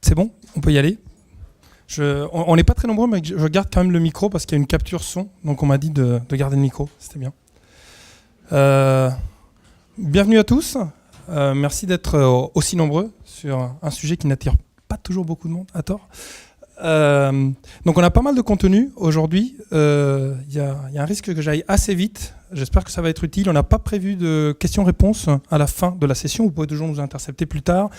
C'est bon? On peut y aller? On n'est pas très nombreux, mais je garde quand même le micro parce qu'il y a une capture son. Donc on m'a dit de garder le micro. C'était bien. Bienvenue à tous. Merci d'être aussi nombreux sur un sujet qui n'attire pas toujours beaucoup de monde, à tort. Donc on a pas mal de contenu aujourd'hui. Il y a un risque que j'aille assez vite. J'espère que ça va être utile. On n'a pas prévu de questions-réponses à la fin de la session. Vous pouvez toujours nous intercepter plus tard.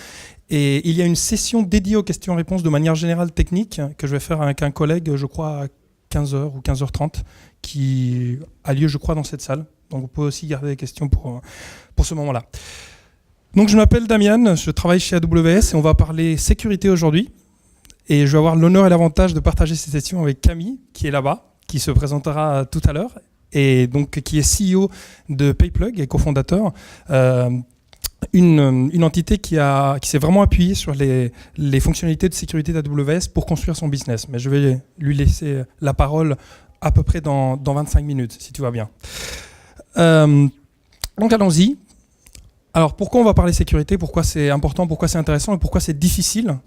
Et il y a une session dédiée aux questions-réponses de manière générale technique que je vais faire avec un collègue, je crois, à 15h ou 15h30, qui a lieu, je crois, dans cette salle. Donc vous pouvez aussi garder des questions pour ce moment-là. Donc je m'appelle Damian, je travaille chez AWS et on va parler sécurité aujourd'hui. Et je vais avoir l'honneur et l'avantage de partager cette session avec Camille, qui est là-bas, qui se présentera tout à l'heure, et donc qui est CEO de PayPlug et cofondateur. Une entité qui s'est vraiment appuyée sur les fonctionnalités de sécurité d'AWS pour construire son business. Mais je vais lui laisser la parole à peu près dans 25 minutes, si tu vas bien. Donc allons-y. Alors pourquoi on va parler sécurité? Pourquoi c'est important? Pourquoi c'est intéressant? Et pourquoi c'est difficile?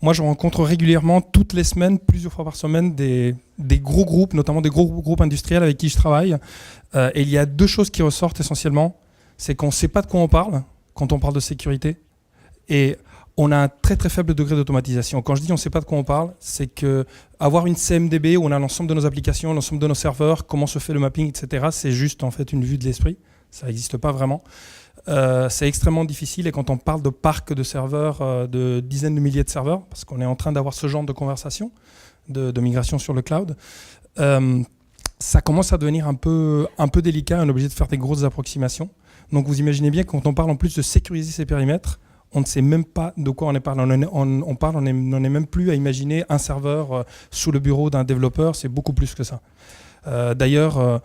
Moi, je rencontre régulièrement, toutes les semaines, plusieurs fois par semaine, des gros groupes, notamment des gros groupes industriels avec qui je travaille. Et il y a deux choses qui ressortent essentiellement. C'est qu'on ne sait pas de quoi on parle quand on parle de sécurité. Et on a un très très faible degré d'automatisation. Quand je dis on ne sait pas de quoi on parle, c'est qu'avoir une CMDB où on a l'ensemble de nos applications, l'ensemble de nos serveurs, comment se fait le mapping, etc., c'est juste en fait une vue de l'esprit. Ça n'existe pas vraiment. C'est extrêmement difficile et quand on parle de parcs de serveurs, de dizaines de milliers de serveurs, parce qu'on est en train d'avoir ce genre de conversation, de migration sur le cloud, ça commence à devenir un peu délicat, on est obligé de faire des grosses approximations. Donc vous imaginez bien que quand on parle en plus de sécuriser ces périmètres, on ne sait même pas de quoi on est parlé. On n'en est même plus à imaginer un serveur sous le bureau d'un développeur, c'est beaucoup plus que ça. D'ailleurs,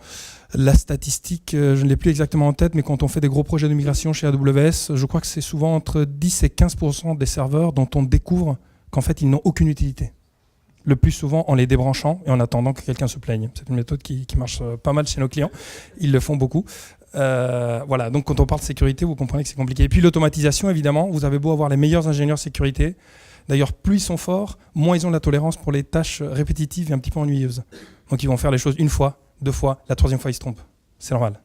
la statistique, je ne l'ai plus exactement en tête, mais quand on fait des gros projets de migration chez AWS, je crois que c'est souvent entre 10 et 15% des serveurs dont on découvre qu'en fait, ils n'ont aucune utilité. Le plus souvent en les débranchant et en attendant que quelqu'un se plaigne. C'est une méthode qui marche pas mal chez nos clients. Ils le font beaucoup. Voilà, donc quand on parle de sécurité, vous comprenez que c'est compliqué. Et puis l'automatisation, évidemment, vous avez beau avoir les meilleurs ingénieurs sécurité. D'ailleurs, plus ils sont forts, moins ils ont de la tolérance pour les tâches répétitives et un petit peu ennuyeuses. Donc ils vont faire les choses une fois, deux fois, la troisième fois ils se trompent. C'est normal.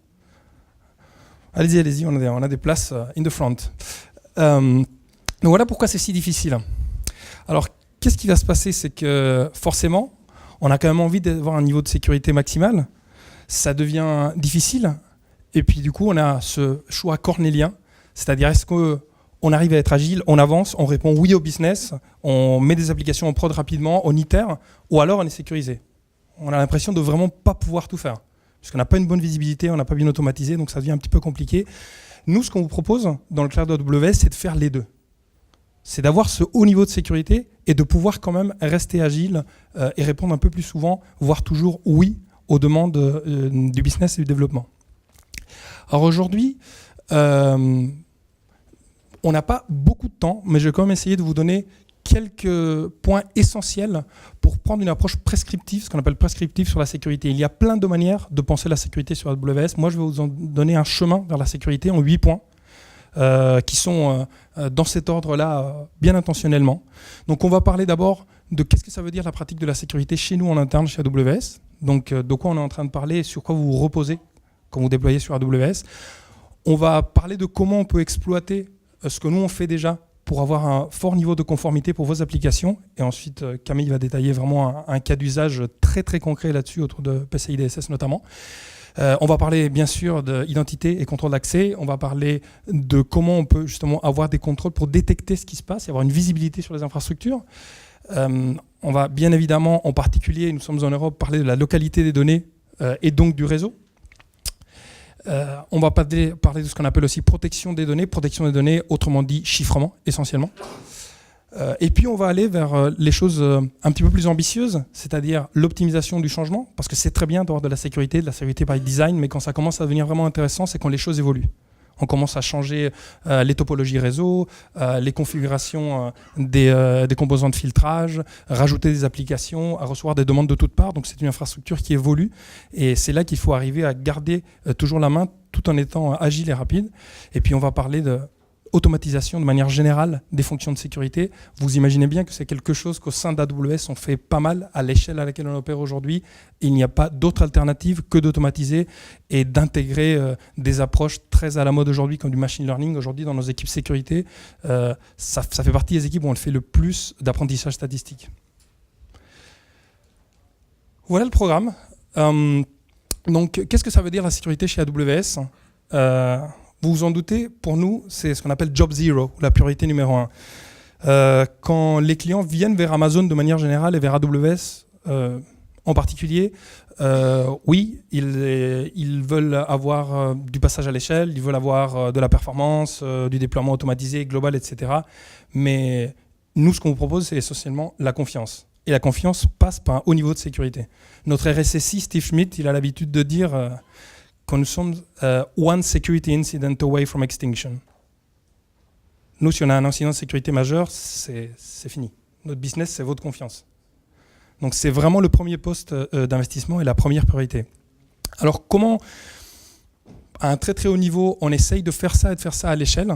Allez-y, on a des places in the front. Donc voilà pourquoi c'est si difficile. Alors, qu'est-ce qui va se passer? C'est que forcément, on a quand même envie d'avoir un niveau de sécurité maximal. Ça devient difficile. Et puis du coup, on a ce choix cornélien. C'est-à-dire, est-ce qu'on arrive à être agile, on avance, on répond oui au business, on met des applications en prod rapidement, on itère, ou alors on est sécurisé. On a l'impression de vraiment pas pouvoir tout faire. Parce qu'on n'a pas une bonne visibilité, on n'a pas bien automatisé, donc ça devient un petit peu compliqué. Nous, ce qu'on vous propose dans le cloud AWS, c'est de faire les deux. C'est d'avoir ce haut niveau de sécurité et de pouvoir quand même rester agile et répondre un peu plus souvent, voire toujours oui aux demandes du business et du développement. Alors aujourd'hui, on n'a pas beaucoup de temps, mais je vais quand même essayer de vous donner quelques points essentiels pour prendre une approche prescriptive, ce qu'on appelle prescriptive sur la sécurité. Il y a plein de manières de penser la sécurité sur AWS. Moi, je vais vous en donner un chemin vers la sécurité en 8 points qui sont dans cet ordre-là bien intentionnellement. Donc, on va parler d'abord de qu'est-ce que ça veut dire la pratique de la sécurité chez nous en interne, chez AWS. Donc, de quoi on est en train de parler et sur quoi vous vous reposez quand vous déployez sur AWS. On va parler de comment on peut exploiter ce que nous, on fait déjà pour avoir un fort niveau de conformité pour vos applications. Et ensuite, Camille va détailler vraiment un cas d'usage très très concret là-dessus, autour de PCI DSS notamment. On va parler bien sûr d'identité et contrôle d'accès. On va parler de comment on peut justement avoir des contrôles pour détecter ce qui se passe et avoir une visibilité sur les infrastructures. On va bien évidemment, en particulier, nous sommes en Europe, parler de la localité des données et donc du réseau. On va parler de ce qu'on appelle aussi protection des données, autrement dit chiffrement essentiellement. Et puis on va aller vers les choses un petit peu plus ambitieuses, c'est-à-dire l'optimisation du changement, parce que c'est très bien d'avoir de la sécurité by design, mais quand ça commence à devenir vraiment intéressant, c'est quand les choses évoluent. On commence à changer les topologies réseau, les configurations des composants de filtrage, rajouter des applications, à recevoir des demandes de toutes parts. Donc c'est une infrastructure qui évolue et c'est là qu'il faut arriver à garder toujours la main tout en étant agile et rapide. Et puis on va parler automatisation de manière générale des fonctions de sécurité. Vous imaginez bien que c'est quelque chose qu'au sein d'AWS, on fait pas mal à l'échelle à laquelle on opère aujourd'hui. Il n'y a pas d'autre alternative que d'automatiser et d'intégrer des approches très à la mode aujourd'hui, comme du machine learning. Aujourd'hui, dans nos équipes sécurité, ça fait partie des équipes où on le fait le plus d'apprentissage statistique. Voilà le programme. Donc, qu'est-ce que ça veut dire la sécurité chez AWS ? Vous vous en doutez, pour nous, c'est ce qu'on appelle Job Zero, la priorité numéro 1. Quand les clients viennent vers Amazon de manière générale et vers AWS en particulier, oui, ils veulent avoir du passage à l'échelle, ils veulent avoir de la performance, du déploiement automatisé, global, etc. Mais nous, ce qu'on vous propose, c'est essentiellement la confiance. Et la confiance passe par un haut niveau de sécurité. Notre RSSI, Steve Schmidt, il a l'habitude de dire que nous sommes one security incident away from extinction. Nous, si on a un incident de sécurité majeur, c'est fini. Notre business, c'est votre confiance. Donc, c'est vraiment le premier poste d'investissement et la première priorité. Alors, comment, à un très très haut niveau, on essaye de faire ça et de faire ça à l'échelle ?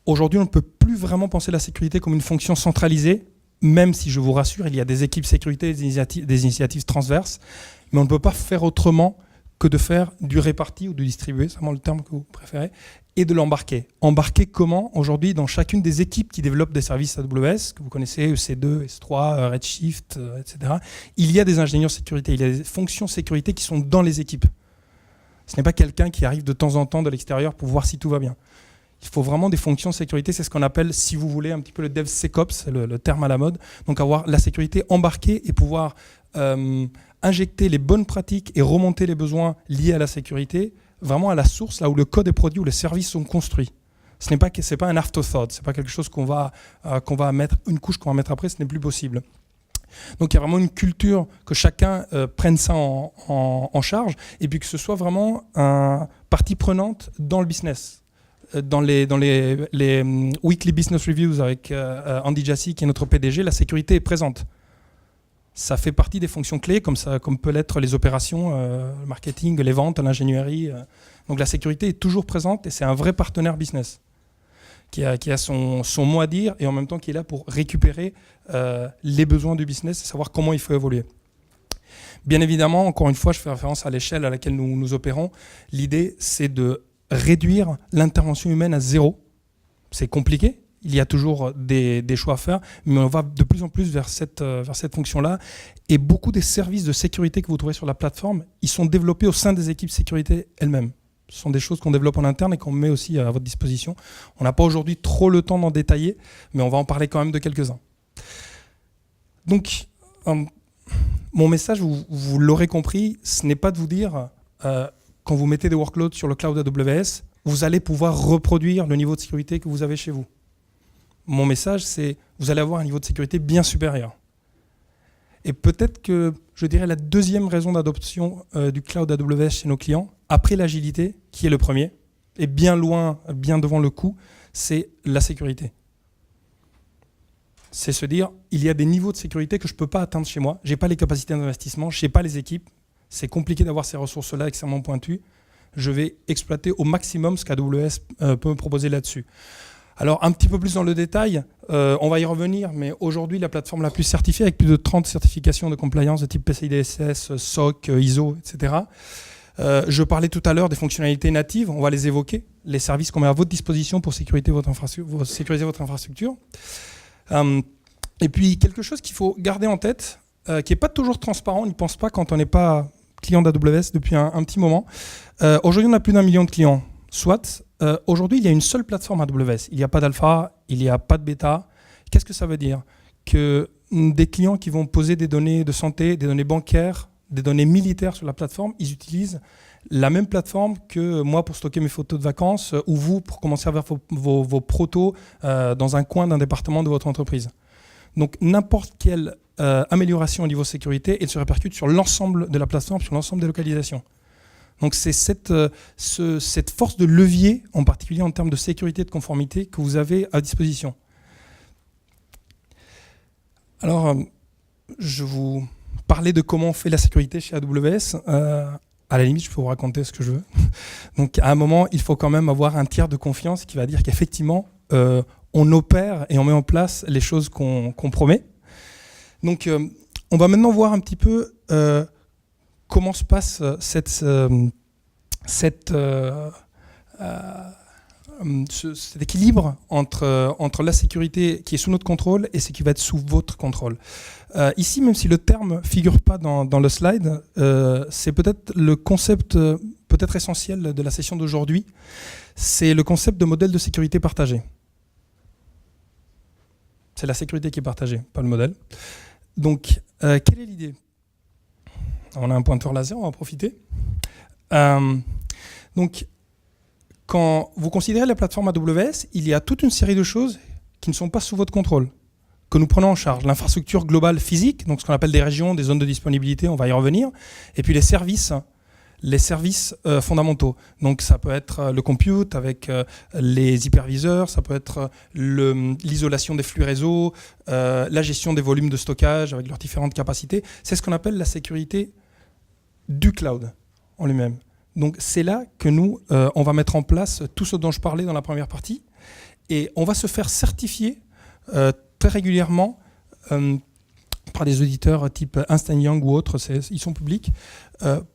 Aujourd'hui, on ne peut plus vraiment penser la sécurité comme une fonction centralisée, même si, je vous rassure, il y a des équipes sécurité, des initiatives transverses, mais on ne peut pas faire autrement que de faire du réparti ou du distribué, c'est vraiment le terme que vous préférez, et de l'embarquer. Embarquer comment ? Aujourd'hui, dans chacune des équipes qui développent des services AWS, que vous connaissez, EC2, S3, Redshift, etc., il y a des ingénieurs sécurité, il y a des fonctions sécurité qui sont dans les équipes. Ce n'est pas quelqu'un qui arrive de temps en temps de l'extérieur pour voir si tout va bien. Il faut vraiment des fonctions sécurité, c'est ce qu'on appelle, si vous voulez, un petit peu le DevSecOps, c'est le terme à la mode. Donc avoir la sécurité embarquée et pouvoir injecter les bonnes pratiques et remonter les besoins liés à la sécurité, vraiment à la source, là où le code est produit, où les services sont construits. Ce n'est pas un afterthought, ce n'est pas quelque chose qu'on va mettre, une couche qu'on va mettre après, ce n'est plus possible. Donc il y a vraiment une culture que chacun prenne ça en charge, et puis que ce soit vraiment partie prenante dans le business. Dans les weekly business reviews avec Andy Jassy, qui est notre PDG, la sécurité est présente. Ça fait partie des fonctions clés, comme peut l'être les opérations, le marketing, les ventes, l'ingénierie. Donc la sécurité est toujours présente et c'est un vrai partenaire business qui a son mot à dire et en même temps qui est là pour récupérer les besoins du business et savoir comment il faut évoluer. Bien évidemment, encore une fois, je fais référence à l'échelle à laquelle nous opérons. L'idée, c'est de réduire l'intervention humaine à zéro. C'est compliqué. Il y a toujours des choix à faire, mais on va de plus en plus vers cette fonction-là. Et beaucoup des services de sécurité que vous trouvez sur la plateforme, ils sont développés au sein des équipes sécurité elles-mêmes. Ce sont des choses qu'on développe en interne et qu'on met aussi à votre disposition. On n'a pas aujourd'hui trop le temps d'en détailler, mais on va en parler quand même de quelques-uns. Donc, mon message, vous l'aurez compris, ce n'est pas de vous dire, quand vous mettez des workloads sur le cloud AWS, vous allez pouvoir reproduire le niveau de sécurité que vous avez chez vous. Mon message, c'est vous allez avoir un niveau de sécurité bien supérieur. Et peut-être que, je dirais, la deuxième raison d'adoption du cloud AWS chez nos clients, après l'agilité, qui est le premier, et bien loin, bien devant le coût, c'est la sécurité. C'est se dire, il y a des niveaux de sécurité que je ne peux pas atteindre chez moi, je n'ai pas les capacités d'investissement, je n'ai pas les équipes, c'est compliqué d'avoir ces ressources-là extrêmement pointues, je vais exploiter au maximum ce qu'AWS peut me proposer là-dessus. Alors, un petit peu plus dans le détail, on va y revenir, mais aujourd'hui, la plateforme la plus certifiée, avec plus de 30 certifications de compliance de type PCI DSS, SOC, ISO, etc. Je parlais tout à l'heure des fonctionnalités natives, on va les évoquer, les services qu'on met à votre disposition pour sécuriser votre infrastructure. Et puis, quelque chose qu'il faut garder en tête, qui n'est pas toujours transparent, on n'y pense pas quand on n'est pas client d'AWS depuis un petit moment. Aujourd'hui, on a plus d'1 million de clients. Soit, aujourd'hui, il y a une seule plateforme AWS. Il n'y a pas d'alpha, il n'y a pas de bêta. Qu'est-ce que ça veut dire ? Que des clients qui vont poser des données de santé, des données bancaires, des données militaires sur la plateforme, ils utilisent la même plateforme que moi pour stocker mes photos de vacances ou vous pour commencer à faire vos protos dans un coin d'un département de votre entreprise. Donc, n'importe quelle amélioration au niveau sécurité, elle se répercute sur l'ensemble de la plateforme, sur l'ensemble des localisations. Donc c'est cette force de levier, en particulier en termes de sécurité et de conformité, que vous avez à disposition. Alors, je vous parlais de comment on fait la sécurité chez AWS. à la limite, je peux vous raconter ce que je veux. Donc, à un moment, il faut quand même avoir un tiers de confiance qui va dire qu'effectivement, on opère et on met en place les choses qu'on promet. Donc, on va maintenant voir un petit peu comment se passe cet équilibre entre la sécurité qui est sous notre contrôle et ce qui va être sous votre contrôle. Ici, même si le terme ne figure pas dans le slide, c'est peut-être le concept peut-être essentiel de la session d'aujourd'hui. C'est le concept de modèle de sécurité partagé. C'est la sécurité qui est partagée, pas le modèle. Donc, quelle est l'idée? On a un pointeur laser, on va en profiter. Donc, quand vous considérez la plateforme AWS, il y a toute une série de choses qui ne sont pas sous votre contrôle, que nous prenons en charge. L'infrastructure globale physique, donc ce qu'on appelle des régions, des zones de disponibilité, on va y revenir, et puis les services fondamentaux. Donc ça peut être le compute avec les hyperviseurs, ça peut être l'isolation des flux réseau, la gestion des volumes de stockage avec leurs différentes capacités. C'est ce qu'on appelle la sécurité du cloud en lui-même. Donc c'est là que nous, on va mettre en place tout ce dont je parlais dans la première partie, et on va se faire certifier très régulièrement par des auditeurs type Ernst & Young ou autres, ils sont publics,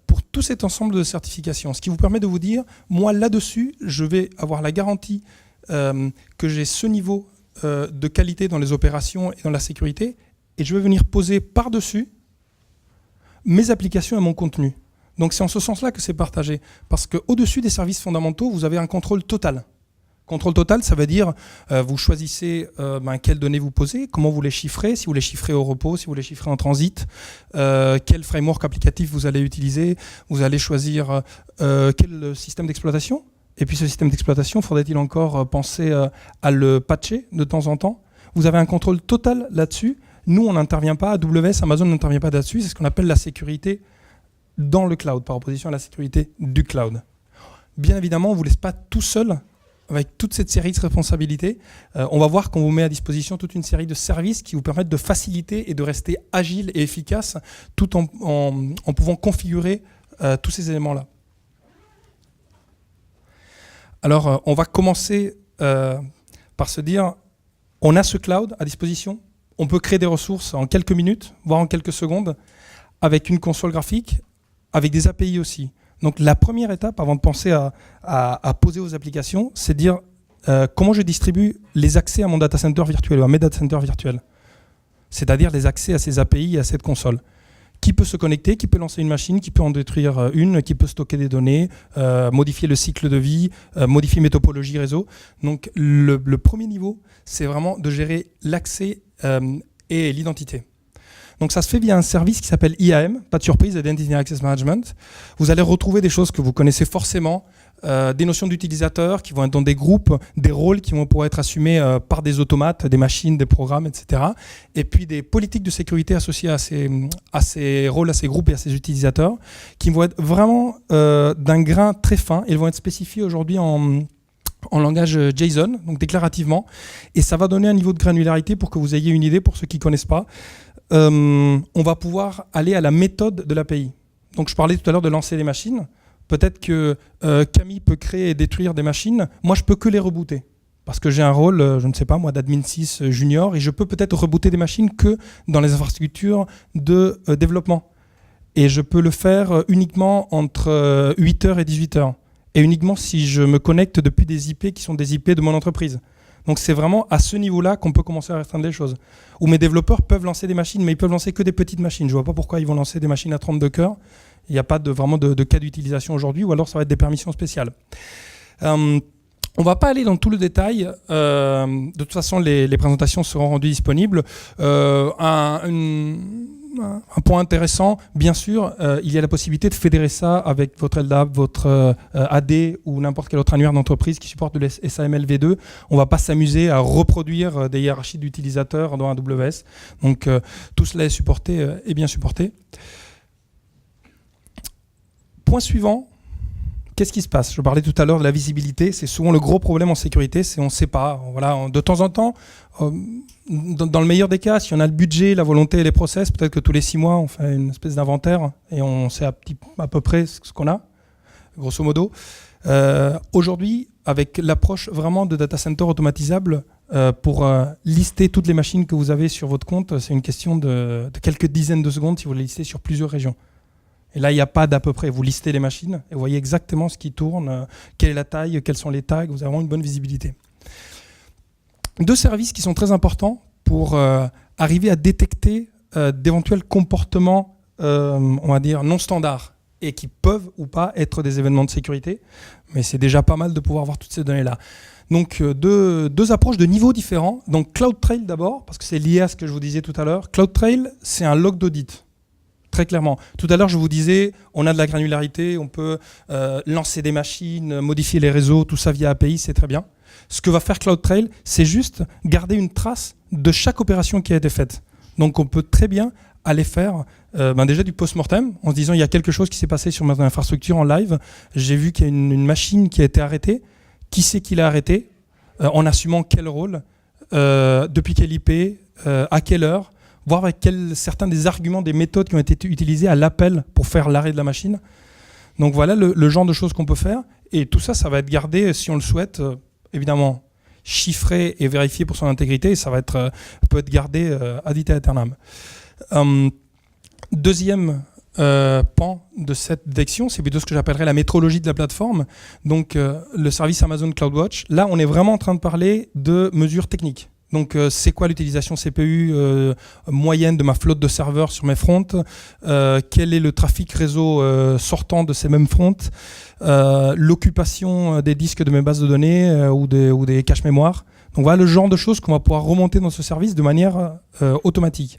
pour tout cet ensemble de certifications. Ce qui vous permet de vous dire, moi là-dessus, je vais avoir la garantie que j'ai ce niveau de qualité dans les opérations et dans la sécurité, et je vais venir poser par-dessus mes applications et mon contenu. Donc c'est en ce sens-là que c'est partagé, parce qu'au-dessus des services fondamentaux, vous avez un contrôle total. Contrôle total, ça veut dire vous choisissez quelles données vous posez, comment vous les chiffrez, si vous les chiffrez au repos, si vous les chiffrez en transit, quel framework applicatif vous allez utiliser, vous allez choisir quel système d'exploitation, et puis ce système d'exploitation, faudrait-il encore penser à le patcher de temps en temps. Vous avez un contrôle total là-dessus. Nous, on n'intervient pas, AWS, Amazon n'intervient pas là-dessus, c'est ce qu'on appelle la sécurité dans le cloud, par opposition à la sécurité du cloud. Bien évidemment, on ne vous laisse pas tout seul avec toute cette série de responsabilités. On va voir qu'on vous met à disposition toute une série de services qui vous permettent de faciliter et de rester agile et efficace tout en pouvant configurer tous ces éléments-là. Alors, on va commencer par se dire, on a ce cloud à disposition, on peut créer des ressources en quelques minutes, voire en quelques secondes, avec une console graphique, avec des API aussi. Donc la première étape, avant de penser à poser vos applications, c'est de dire comment je distribue les accès à mon data center virtuel ou à mes data centers virtuels. C'est-à-dire les accès à ces API et à cette console. Qui peut se connecter, qui peut lancer une machine, qui peut en détruire une, qui peut stocker des données, modifier le cycle de vie, modifier mes topologies réseau. Donc le premier niveau, c'est vraiment de gérer l'accès et l'identité. Donc ça se fait via un service qui s'appelle IAM, pas de surprise, Identity Access Management. Vous allez retrouver des choses que vous connaissez forcément, des notions d'utilisateurs qui vont être dans des groupes, des rôles qui vont pouvoir être assumés par des automates, des machines, des programmes, etc. Et puis des politiques de sécurité associées à ces rôles, à ces groupes et à ces utilisateurs, qui vont être vraiment d'un grain très fin. Ils vont être spécifiés aujourd'hui en langage JSON, donc déclarativement, et ça va donner un niveau de granularité pour que vous ayez une idée, pour ceux qui ne connaissent pas. On va pouvoir aller à la méthode de l'API. Donc je parlais tout à l'heure de lancer les machines. Peut-être que Camille peut créer et détruire des machines. Moi, je peux que les rebooter. Parce que j'ai un rôle, je ne sais pas moi, d'admin 6 junior, et je peux peut-être rebooter des machines que dans les infrastructures de développement. Et je peux le faire uniquement entre 8h et 18h. Et uniquement si je me connecte depuis des IP qui sont des IP de mon entreprise. Donc c'est vraiment à ce niveau-là qu'on peut commencer à restreindre les choses. Où mes développeurs peuvent lancer des machines, mais ils peuvent lancer que des petites machines. Je ne vois pas pourquoi ils vont lancer des machines à 32 cœurs. Il n'y a pas vraiment de cas d'utilisation aujourd'hui, ou alors ça va être des permissions spéciales. On ne va pas aller dans tout le détail. De toute façon, les présentations seront rendues disponibles. Un point intéressant, bien sûr, il y a la possibilité de fédérer ça avec votre LDAP, votre AD ou n'importe quel autre annuaire d'entreprise qui supporte le SAML V2. On ne va pas s'amuser à reproduire des hiérarchies d'utilisateurs dans AWS. Donc tout cela est supporté, est bien supporté. Point suivant. Qu'est-ce qui se passe? Je parlais tout à l'heure de la visibilité. C'est souvent le gros problème en sécurité, c'est on ne sait pas. Voilà, de temps en temps, dans le meilleur des cas, si on a le budget, la volonté et les process, peut-être que tous les 6 mois, on fait une espèce d'inventaire et on sait à peu près ce qu'on a, grosso modo. Aujourd'hui, avec l'approche vraiment de data center automatisable, pour lister toutes les machines que vous avez sur votre compte, c'est une question de quelques dizaines de secondes si vous les listez sur plusieurs régions. Et là, il n'y a pas d'à peu près. Vous listez les machines et vous voyez exactement ce qui tourne, quelle est la taille, quels sont les tags, vous avez vraiment une bonne visibilité. 2 services qui sont très importants pour arriver à détecter d'éventuels comportements, on va dire, non standards et qui peuvent ou pas être des événements de sécurité. Mais c'est déjà pas mal de pouvoir avoir toutes ces données-là. Donc, deux approches de niveaux différents. Donc, CloudTrail d'abord, parce que c'est lié à ce que je vous disais tout à l'heure. CloudTrail, c'est un log d'audit. Très clairement. Tout à l'heure, je vous disais, on a de la granularité, on peut lancer des machines, modifier les réseaux, tout ça via API, c'est très bien. Ce que va faire CloudTrail, c'est juste garder une trace de chaque opération qui a été faite. Donc, on peut très bien aller faire déjà du post-mortem en se disant, il y a quelque chose qui s'est passé sur mon infrastructure en live. J'ai vu qu'il y a une machine qui a été arrêtée. Qui c'est qui l'a arrêtée en assumant quel rôle, depuis quelle IP, à quelle heure, voir avec certains des arguments, des méthodes qui ont été utilisées à l'appel pour faire l'arrêt de la machine. Donc voilà le genre de choses qu'on peut faire. Et tout ça, ça va être gardé, si on le souhaite, évidemment, chiffré et vérifié pour son intégrité. Et ça va peut être gardé ad vitam aeternam. Deuxième pan de cette détection, c'est plutôt ce que j'appellerais la métrologie de la plateforme. Donc le service Amazon CloudWatch. Là, on est vraiment en train de parler de mesures techniques. Donc, c'est quoi l'utilisation CPU moyenne de ma flotte de serveurs sur mes fronts, quel est le trafic réseau sortant de ces mêmes fronts, l'occupation des disques de mes bases de données ou des caches mémoire. Donc, voilà le genre de choses qu'on va pouvoir remonter dans ce service de manière automatique.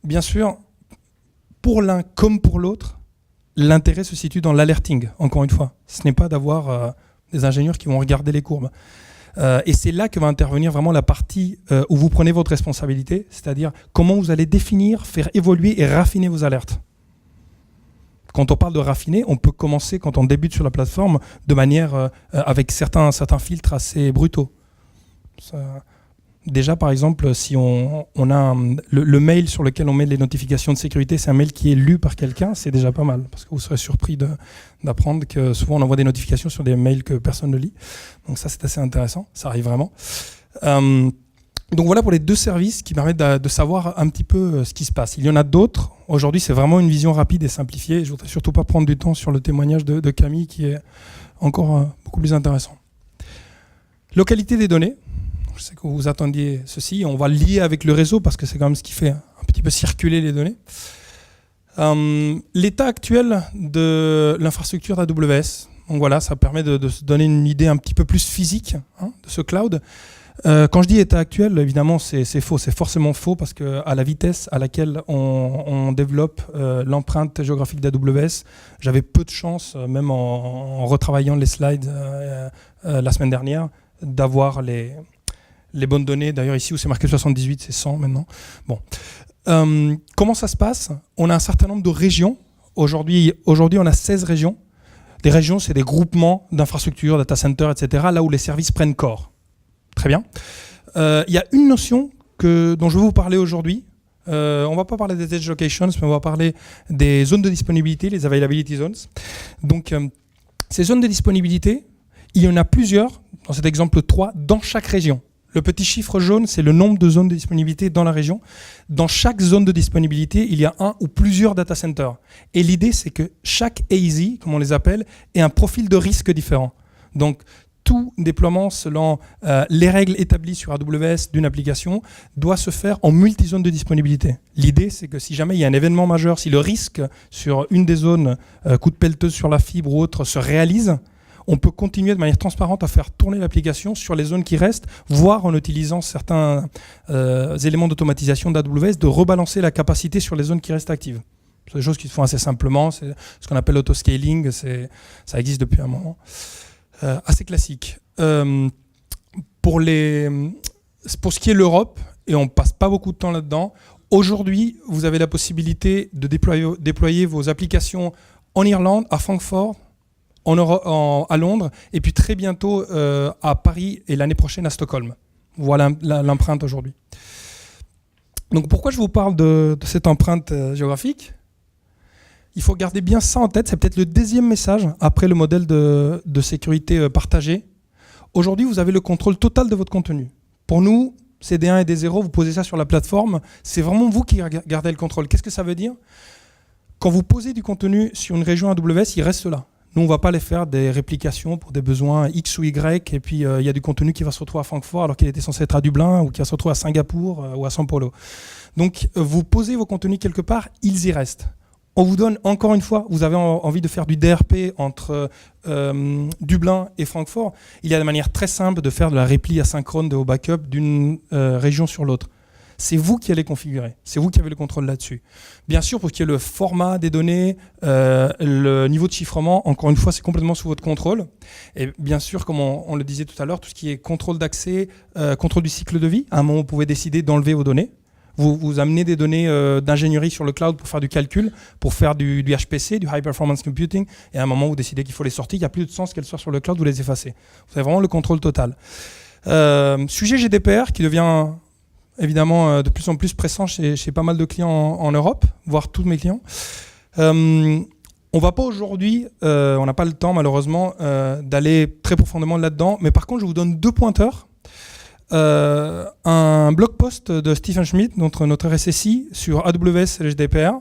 Bien sûr, pour l'un comme pour l'autre, l'intérêt se situe dans l'alerting, encore une fois. Ce n'est pas d'avoir des ingénieurs qui vont regarder les courbes. Et c'est là que va intervenir vraiment la partie où vous prenez votre responsabilité, c'est-à-dire comment vous allez définir, faire évoluer et raffiner vos alertes. Quand on parle de raffiner, on peut commencer quand on débute sur la plateforme de manière avec certains filtres assez brutaux. Déjà, par exemple, si on a le mail sur lequel on met les notifications de sécurité, c'est un mail qui est lu par quelqu'un, c'est déjà pas mal, parce que vous serez surpris d'apprendre que souvent on envoie des notifications sur des mails que personne ne lit. Donc ça, c'est assez intéressant, ça arrive vraiment. Donc voilà pour les 2 services qui permettent de savoir un petit peu ce qui se passe. Il y en a d'autres. Aujourd'hui, c'est vraiment une vision rapide et simplifiée. Je ne voudrais surtout pas prendre du temps sur le témoignage de Camille, qui est encore beaucoup plus intéressant. Localité des données. Je sais que vous attendiez ceci. On va le lier avec le réseau parce que c'est quand même ce qui fait un petit peu circuler les données. L'état actuel de l'infrastructure d'AWS. Donc voilà, ça permet de se donner une idée un petit peu plus physique de ce cloud. Quand je dis état actuel, évidemment, c'est faux. C'est forcément faux parce qu'à la vitesse à laquelle on développe l'empreinte géographique d'AWS, j'avais peu de chance, même en retravaillant les slides la semaine dernière, d'avoir les bonnes données. D'ailleurs, ici où c'est marqué 78, c'est 100 maintenant. Bon. Comment ça se passe? On a un certain nombre de régions. Aujourd'hui, on a 16 régions. Des régions, c'est des groupements d'infrastructures, data centers, etc., là où les services prennent corps. Très bien. Il y a une notion dont je vais vous parler aujourd'hui. On ne va pas parler des edge locations, mais on va parler des zones de disponibilité, les availability zones. Donc, ces zones de disponibilité, il y en a plusieurs, dans cet exemple 3, dans chaque région. Le petit chiffre jaune, c'est le nombre de zones de disponibilité dans la région. Dans chaque zone de disponibilité, il y a un ou plusieurs data centers. Et l'idée, c'est que chaque AZ, comme on les appelle, ait un profil de risque différent. Donc, tout déploiement selon les règles établies sur AWS d'une application doit se faire en multi-zone de disponibilité. L'idée, c'est que si jamais il y a un événement majeur, si le risque sur une des zones, coup de pelleteuse sur la fibre ou autre, se réalise, on peut continuer de manière transparente à faire tourner l'application sur les zones qui restent, voire en utilisant certains éléments d'automatisation d'AWS, de rebalancer la capacité sur les zones qui restent actives. C'est des choses qui se font assez simplement, c'est ce qu'on appelle l'autoscaling, ça existe depuis un moment. Assez classique. Pour ce qui est l'Europe, et on ne passe pas beaucoup de temps là-dedans, aujourd'hui, vous avez la possibilité de déployer vos applications en Irlande, à Francfort, à Londres, et puis très bientôt à Paris et l'année prochaine à Stockholm. Voilà l'empreinte aujourd'hui. Donc pourquoi je vous parle de cette empreinte géographique ? Il faut garder bien ça en tête, c'est peut-être le deuxième message après le modèle de sécurité partagé. Aujourd'hui, vous avez le contrôle total de votre contenu. Pour nous, c'est des 1 et des 0, vous posez ça sur la plateforme, c'est vraiment vous qui gardez le contrôle. Qu'est-ce que ça veut dire ? Quand vous posez du contenu sur une région AWS, il reste là. Nous, on ne va pas les faire des réplications pour des besoins X ou Y, et puis il y a du contenu qui va se retrouver à Francfort alors qu'il était censé être à Dublin, ou qui va se retrouver à Singapour ou à São Paulo. Donc, vous posez vos contenus quelque part, ils y restent. On vous donne, encore une fois, vous avez envie de faire du DRP entre Dublin et Francfort. Il y a de manière très simple de faire de la répli asynchrone de vos backups d'une région sur l'autre. C'est vous qui allez configurer, c'est vous qui avez le contrôle là-dessus. Bien sûr, pour qu'il y ait le format des données, le niveau de chiffrement, encore une fois, c'est complètement sous votre contrôle. Et bien sûr, comme on le disait tout à l'heure, tout ce qui est contrôle d'accès, contrôle du cycle de vie, à un moment, vous pouvez décider d'enlever vos données. Vous amenez des données d'ingénierie sur le cloud pour faire du calcul, pour faire du HPC, du High Performance Computing, et à un moment, vous décidez qu'il faut les sortir, il n'y a plus de sens qu'elles soient sur le cloud, vous les effacez. Vous avez vraiment le contrôle total. Sujet GDPR qui devient évidemment de plus en plus pressant chez pas mal de clients en Europe, voire tous mes clients. On ne va pas aujourd'hui, on n'a pas le temps malheureusement d'aller très profondément là-dedans, mais par contre, je vous donne 2 pointeurs. Un blog post de Stephen Schmidt, notre RSSI, sur AWS et le GDPR.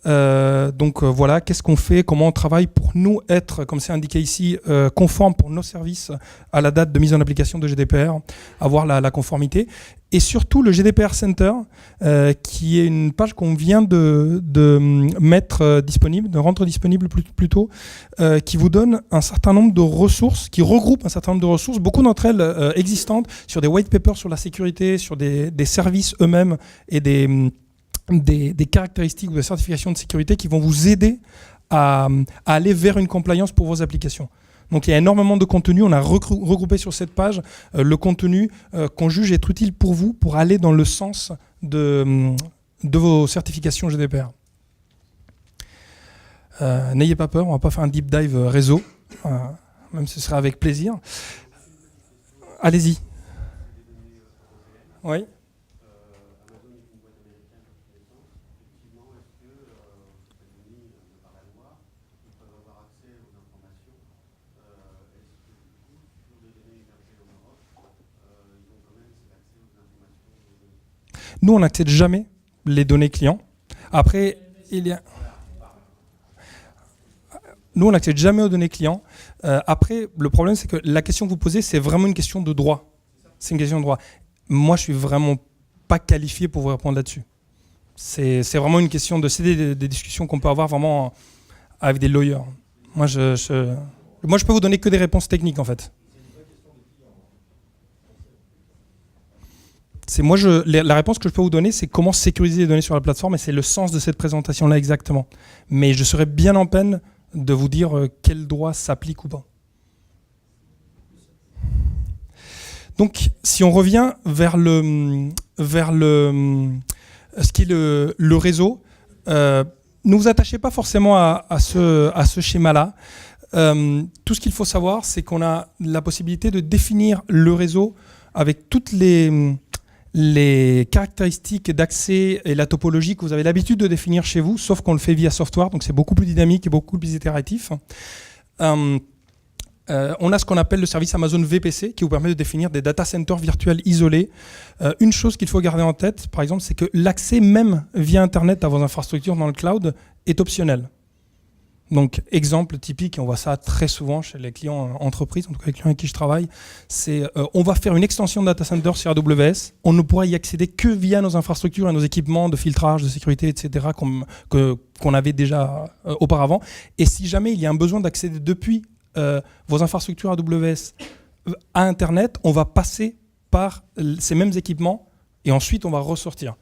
Voilà, qu'est-ce qu'on fait, comment on travaille pour nous être, comme c'est indiqué ici, conforme pour nos services à la date de mise en application de GDPR, avoir la conformité. Et surtout le GDPR Center, qui est une page qu'on vient de mettre disponible, de rendre disponible plutôt, qui vous donne un certain nombre de ressources, qui regroupe un certain nombre de ressources, beaucoup d'entre elles existantes, sur des white papers sur la sécurité, sur des services eux-mêmes et des caractéristiques ou des certifications de sécurité qui vont vous aider à aller vers une compliance pour vos applications. Donc il y a énormément de contenu, on a regroupé sur cette page le contenu qu'on juge être utile pour vous, pour aller dans le sens de vos certifications GDPR. N'ayez pas peur, on ne va pas faire un deep dive réseau, même si ce sera avec plaisir. Allez-y. Oui. Nous, on n'accède jamais les données clients. Après, nous, on n'accède jamais aux données clients. Après, le problème, c'est que la question que vous posez, c'est vraiment une question de droit. C'est une question de droit. Moi, je suis vraiment pas qualifié pour vous répondre là-dessus. C'est vraiment une question de... C'est des discussions qu'on peut avoir vraiment avec des lawyers. Moi, je peux vous donner que des réponses techniques, en fait. La réponse que je peux vous donner, c'est comment sécuriser les données sur la plateforme, et c'est le sens de cette présentation-là exactement. Mais je serais bien en peine de vous dire quel droit s'applique ou pas. Donc, si on revient vers ce qui est le réseau, ne vous attachez pas forcément à ce schéma-là. Tout ce qu'il faut savoir, c'est qu'on a la possibilité de définir le réseau avec toutes les caractéristiques d'accès et la topologie que vous avez l'habitude de définir chez vous, sauf qu'on le fait via software, donc c'est beaucoup plus dynamique et beaucoup plus itératif. On a ce qu'on appelle le service Amazon VPC qui vous permet de définir des data centers virtuels isolés. Une chose qu'il faut garder en tête, par exemple, c'est que l'accès même via Internet à vos infrastructures dans le cloud est optionnel. Donc, exemple typique, et on voit ça très souvent chez les clients entreprises, en tout cas les clients avec qui je travaille, c'est on va faire une extension de data center sur AWS, on ne pourra y accéder que via nos infrastructures et nos équipements de filtrage, de sécurité, etc., qu'on avait déjà auparavant. Et si jamais il y a un besoin d'accéder depuis vos infrastructures AWS à Internet, on va passer par ces mêmes équipements et ensuite on va ressortir.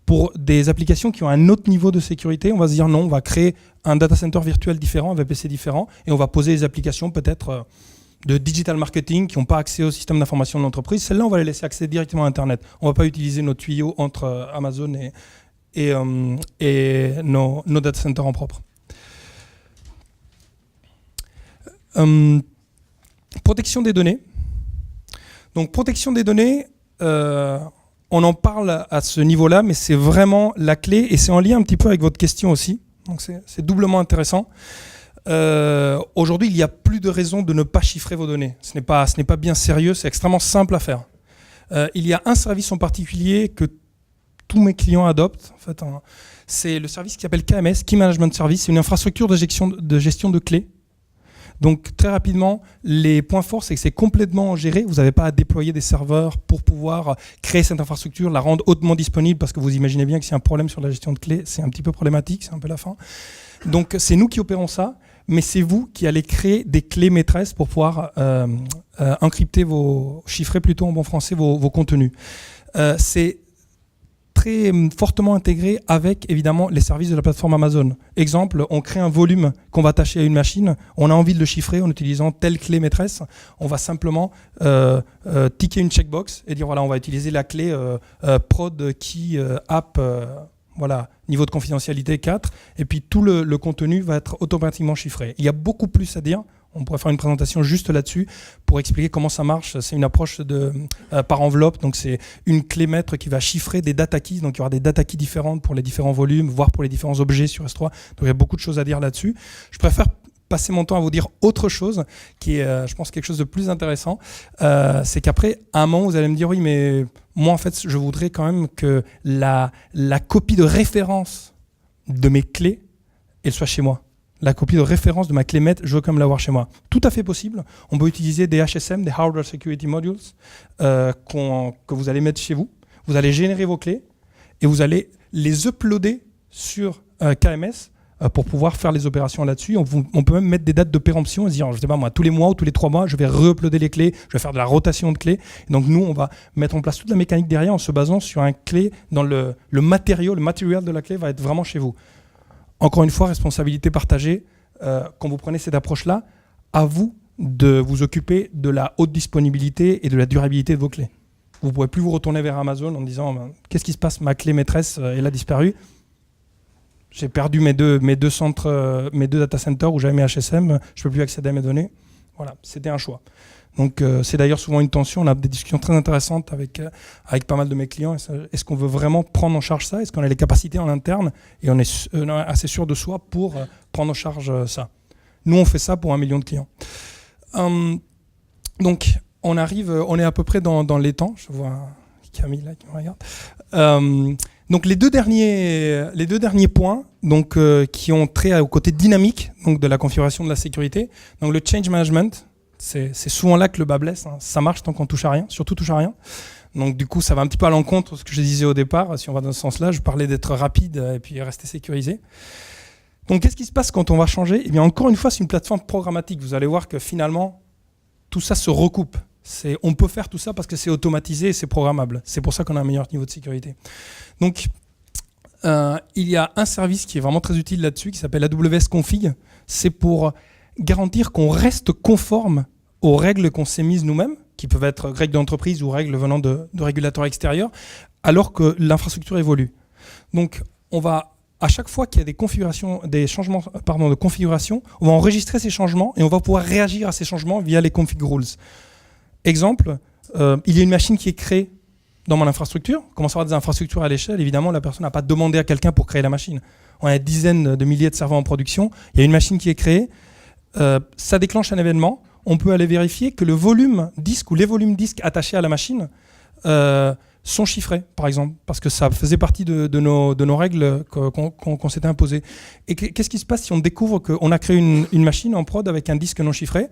Pour des applications qui ont un autre niveau de sécurité, on va se dire non, on va créer un data center virtuel différent, un VPC différent, et on va poser des applications peut-être de digital marketing qui n'ont pas accès au système d'information de l'entreprise. Celles-là, on va les laisser accéder directement à Internet. On ne va pas utiliser nos tuyaux entre Amazon et nos data centers en propre. Protection des données. Donc protection des données, on en parle à ce niveau-là, mais c'est vraiment la clé et c'est en lien un petit peu avec votre question aussi. Donc c'est doublement intéressant. Aujourd'hui, il n'y a plus de raison de ne pas chiffrer vos données. Ce n'est pas bien sérieux, c'est extrêmement simple à faire. Il y a un service en particulier que tous mes clients adoptent. En fait, c'est le service qui s'appelle KMS, Key Management Service. C'est une infrastructure de gestion de clés. Donc très rapidement, les points forts, c'est que c'est complètement géré. Vous n'avez pas à déployer des serveurs pour pouvoir créer cette infrastructure, la rendre hautement disponible, parce que vous imaginez bien que s'il y a un problème sur la gestion de clés, c'est un petit peu problématique, c'est un peu la fin. Donc c'est nous qui opérons ça, mais c'est vous qui allez créer des clés maîtresses pour pouvoir encrypter chiffrer plutôt en bon français vos contenus. C'est très fortement intégré avec évidemment les services de la plateforme Amazon. Exemple, on crée un volume qu'on va attacher à une machine, on a envie de le chiffrer en utilisant telle clé maîtresse, on va simplement ticker une checkbox et dire voilà, on va utiliser la clé prod key app voilà, niveau de confidentialité 4, et puis tout le contenu va être automatiquement chiffré. Il y a beaucoup plus à dire. On pourrait faire une présentation juste là-dessus pour expliquer comment ça marche. C'est une approche par enveloppe, donc c'est une clé maître qui va chiffrer des data keys, donc il y aura des data keys différentes pour les différents volumes, voire pour les différents objets sur S3. Donc il y a beaucoup de choses à dire là-dessus. Je préfère passer mon temps à vous dire autre chose, qui est, je pense, quelque chose de plus intéressant. C'est qu'après, à un moment, vous allez me dire, oui, mais moi, en fait, je voudrais quand même que la copie de référence de mes clés, elle soit chez moi. La copie de référence de ma clé maître, je veux quand même l'avoir chez moi. Tout à fait possible. On peut utiliser des HSM, des Hardware Security Modules, que vous allez mettre chez vous. Vous allez générer vos clés et vous allez les uploader sur KMS pour pouvoir faire les opérations là-dessus. On peut même mettre des dates de péremption et se dire, je sais pas moi, tous les mois ou tous les 3 mois, je vais re-uploader les clés, je vais faire de la rotation de clés. Et donc nous, on va mettre en place toute la mécanique derrière en se basant sur un clé dans le matériau, le matériel de la clé va être vraiment chez vous. Encore une fois, responsabilité partagée. Quand vous prenez cette approche-là, à vous de vous occuper de la haute disponibilité et de la durabilité de vos clés. Vous ne pourrez plus vous retourner vers Amazon en disant qu'est-ce qui se passe, ma clé maîtresse, elle a disparu. J'ai perdu mes deux data centers où j'avais mes HSM, je ne peux plus accéder à mes données. Voilà, c'était un choix. Donc c'est d'ailleurs souvent une tension, on a des discussions très intéressantes avec pas mal de mes clients. Est-ce qu'on veut vraiment prendre en charge ça? Est-ce qu'on a les capacités en interne et on est assez sûr de soi pour prendre en charge ça? Nous, on fait ça pour 1 million de clients. Donc on est à peu près dans les temps. Je vois Camille là qui me regarde. Donc les deux derniers points donc, qui ont trait au côté dynamique donc, de la configuration de la sécurité. Donc le change management. C'est souvent là que le bas blesse. Hein. Ça marche tant qu'on touche à rien, surtout touche à rien. Donc du coup, ça va un petit peu à l'encontre de ce que je disais au départ. Si on va dans ce sens-là, je parlais d'être rapide et puis rester sécurisé. Donc qu'est-ce qui se passe quand on va changer? Eh bien, encore une fois, c'est une plateforme programmatique. Vous allez voir que finalement, tout ça se recoupe. On peut faire tout ça parce que c'est automatisé et c'est programmable. C'est pour ça qu'on a un meilleur niveau de sécurité. Donc, il y a un service qui est vraiment très utile là-dessus, qui s'appelle AWS Config. C'est pour garantir qu'on reste conforme aux règles qu'on s'est mises nous-mêmes, qui peuvent être règles d'entreprise ou règles venant de régulateurs extérieurs, alors que l'infrastructure évolue. Donc, on va, à chaque fois qu'il y a des changements de configuration, on va enregistrer ces changements et on va pouvoir réagir à ces changements via les config rules. Exemple, il y a une machine qui est créée dans mon infrastructure. On commence à avoir des infrastructures à l'échelle. Évidemment, la personne n'a pas demandé à quelqu'un pour créer la machine. On a des dizaines de milliers de serveurs en production. Il y a une machine qui est créée. Ça déclenche un événement. On peut aller vérifier que le volume disque ou les volumes disques attachés à la machine sont chiffrés, par exemple, parce que ça faisait partie de nos règles qu'on s'était imposées. Et qu'est-ce qui se passe si on découvre qu'on a créé une machine en prod avec un disque non chiffré?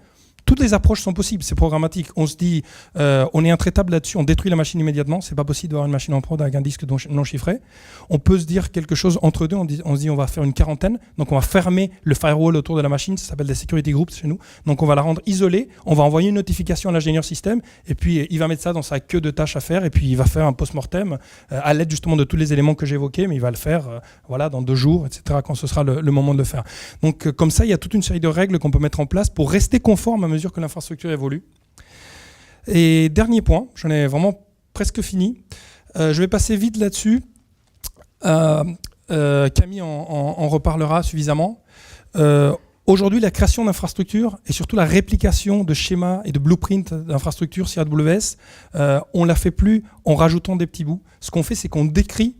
Toutes les approches sont possibles, c'est programmatique. On se dit, on est intraitable là-dessus, on détruit la machine immédiatement. C'est pas possible d'avoir une machine en prod avec un disque non chiffré. On peut se dire quelque chose entre deux. On se dit, on va faire une quarantaine. Donc, on va fermer le firewall autour de la machine. Ça s'appelle des security groups chez nous. Donc, on va la rendre isolée. On va envoyer une notification à l'ingénieur système. Et puis, il va mettre ça dans sa queue de tâches à faire. Et puis, il va faire un post-mortem à l'aide justement de tous les éléments que j'évoquais. Mais il va le faire dans 2 jours, etc., quand ce sera le moment de le faire. Donc, comme ça, il y a toute une série de règles qu'on peut mettre en place pour rester conforme à mesure que l'infrastructure évolue. Et dernier point, j'en ai vraiment presque fini. Je vais passer vite là-dessus. Camille en reparlera suffisamment. Aujourd'hui, la création d'infrastructures et surtout la réplication de schémas et de blueprints d'infrastructures sur AWS, on ne la fait plus en rajoutant des petits bouts. Ce qu'on fait, c'est qu'on décrit